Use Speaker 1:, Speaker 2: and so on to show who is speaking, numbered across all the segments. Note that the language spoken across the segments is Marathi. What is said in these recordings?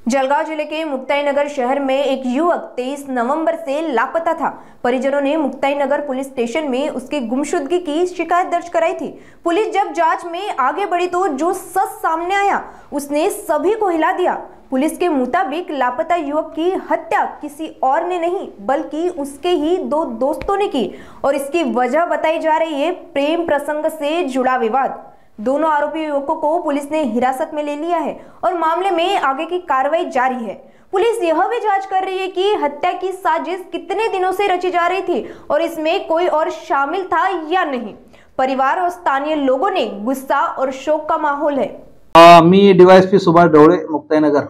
Speaker 1: जलगांव जिले के मुक्ताईनगर शहर में एक युवक 23 नवंबर से लापता था। परिजनों ने मुक्ताईनगर पुलिस स्टेशन में उसकी गुमशुदगी की शिकायत दर्ज कराई थी। पुलिस जब जांच में आगे बढ़ी तो जो सच सामने आया उसने सभी को हिला दिया। पुलिस के मुताबिक लापता युवक की हत्या किसी और ने नहीं बल्कि उसके ही दो दोस्तों ने की और इसकी वजह बताई जा रही है प्रेम प्रसंग से जुड़ा विवाद। दोनों आरोपी युवकों को पुलिस ने हिरासत में ले लिया है और मामले में आगे की कार्रवाई जारी है। पुलिस यह भी जांच कर रही है कि हत्या की साजिश कितने दिनों से रची जा रही थी और इसमें कोई और शामिल था या नहीं। परिवार और स्थानीय लोगों ने गुस्सा और शोक का माहौल है।
Speaker 2: मी डीवायएसपी सुभाष ढवळे मुक्ताईनगर।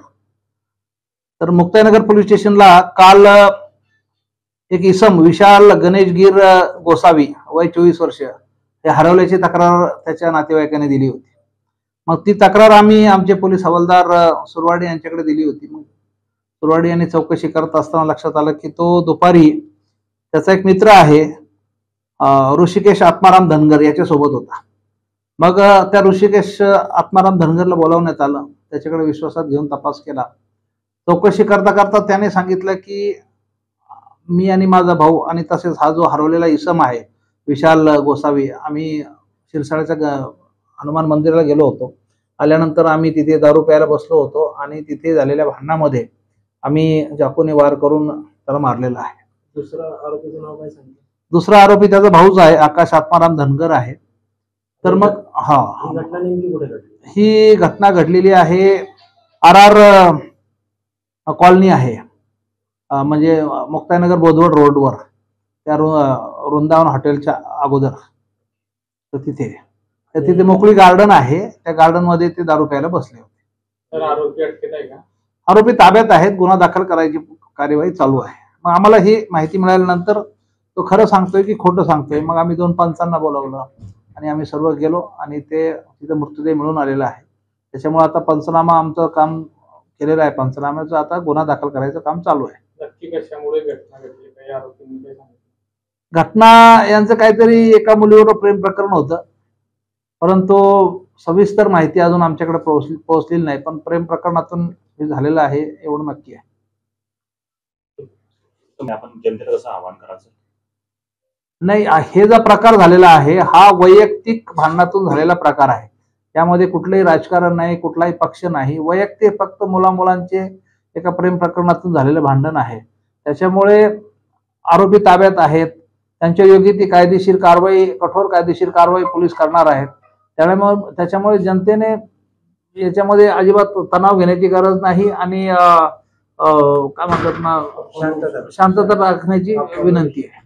Speaker 2: तर मुक्ताईनगर पोलीस स्टेशनला काल एक इसम विशाल गणेशगीर गोसावी वय 24 वर्ष हे हरवल्याची तक्रार त्याच्या नातेवाईकांनी दिली होती। मग ती तक्रार आम्ही आमचे पोलीस हवालदार सुरवाडी यांच्याकडे दिली होती। मग सुरवाडी यांनी चौकशी करत असताना लक्षात आलं की तो दुपारी त्याचा एक मित्र आहे ऋषिकेश आत्माराम धनगर याच्या सोबत होता। मग त्या ऋषिकेश आत्माराम धनगरला बोलावण्यात आलं। त्याच्याकडे विश्वासात घेऊन तपास केला। चौकशी करता करता त्याने सांगितलं की मी आणि माझा भाऊ आणि तसेच हा जो हरवलेला इसम आहे विशाल गोसावी आम्ही शिरसाळ्याच्या हनुमान मंदिराला गेलो होतो। आल्यानंतर आम्ही तिथे दारू प्यायला बसलो होतो आणि तिथे झालेल्या भांडणामध्ये आम्ही चाकूने वार करून त्याला मारलेला आहे।
Speaker 3: दुसरा आरोपीचं नाव काय सांगितलं?
Speaker 2: दुसरा आरोपी त्याचा भाऊच आहे आकाश आत्माराम धनगर आहे। तर मग
Speaker 3: घटना नेमकी कुठे घडली?
Speaker 2: ही घटना घडलेली आहे आरआर कॉलनी आहे म्हणजे मुक्ताईनगर बोधवड रोडवर त्या वृंदावन हॉटेलच्या अगोदर तर तिथे मोकळी गार्डन आहे। त्या गार्डन मध्ये ते दारू प्यायला बसले होते।
Speaker 3: तर आरोपी अटकेत आहे का?
Speaker 2: आरोपी ताब्यात आहेत। गुन्हा दाखल करायची कार्यवाही चालू आहे। मग आम्हाला ही माहिती मिळाल्यानंतर तो खरं सांगतोय की खोटं सांगतोय। मग आम्ही 2 पंचांना बोलावलं आणि आम्ही सर्व गेलो आणि ते तिथे मृतदेह मिळून आलेला आहे। त्याच्यामुळे आता पंचनामा आमचं काम केलेलं आहे। पंचनाम्याचं आता गुन्हा दाखल करायचं काम चालू आहे।
Speaker 3: नक्की कशामुळे घटना घडली काही आरोपींनी काय सांगितलं?
Speaker 2: घटना यांचं काहीतरी एका मुलीवर प्रेम प्रकरण होतं परंतु सविस्तर माहिती अजून आमच्याकडे पोहोचलेली नाही। पण प्रेम प्रकरणातून हे झालेलं आहे एवढं नक्की आहे।
Speaker 4: आपण जनतेला कसं आवाहन करायचं?
Speaker 2: नाही, हे जो प्रकार झालेला आहे हा वैयक्तिक भांडणातून झालेला प्रकार आहे। त्यामध्ये कुठलंही राजकारण नाही, कुठलाही पक्ष नाही, वैयक्तिक फक्त मुलामुलांचे एका प्रेम प्रकरणातून झालेलं भांडण आहे। त्याच्यामुळे आरोपी ताब्यात आहेत। त्यांच्या योग्य ती कायदेशीर कारवाई कठोर कायदेशीर कारवाई पोलीस करणार आहेत। त्याच्यामुळे जनतेने याच्यामध्ये अजिबात तणाव घेण्याची गरज नाही आणि काय म्हणतात ना शांतता राखण्याची विनंती आहे।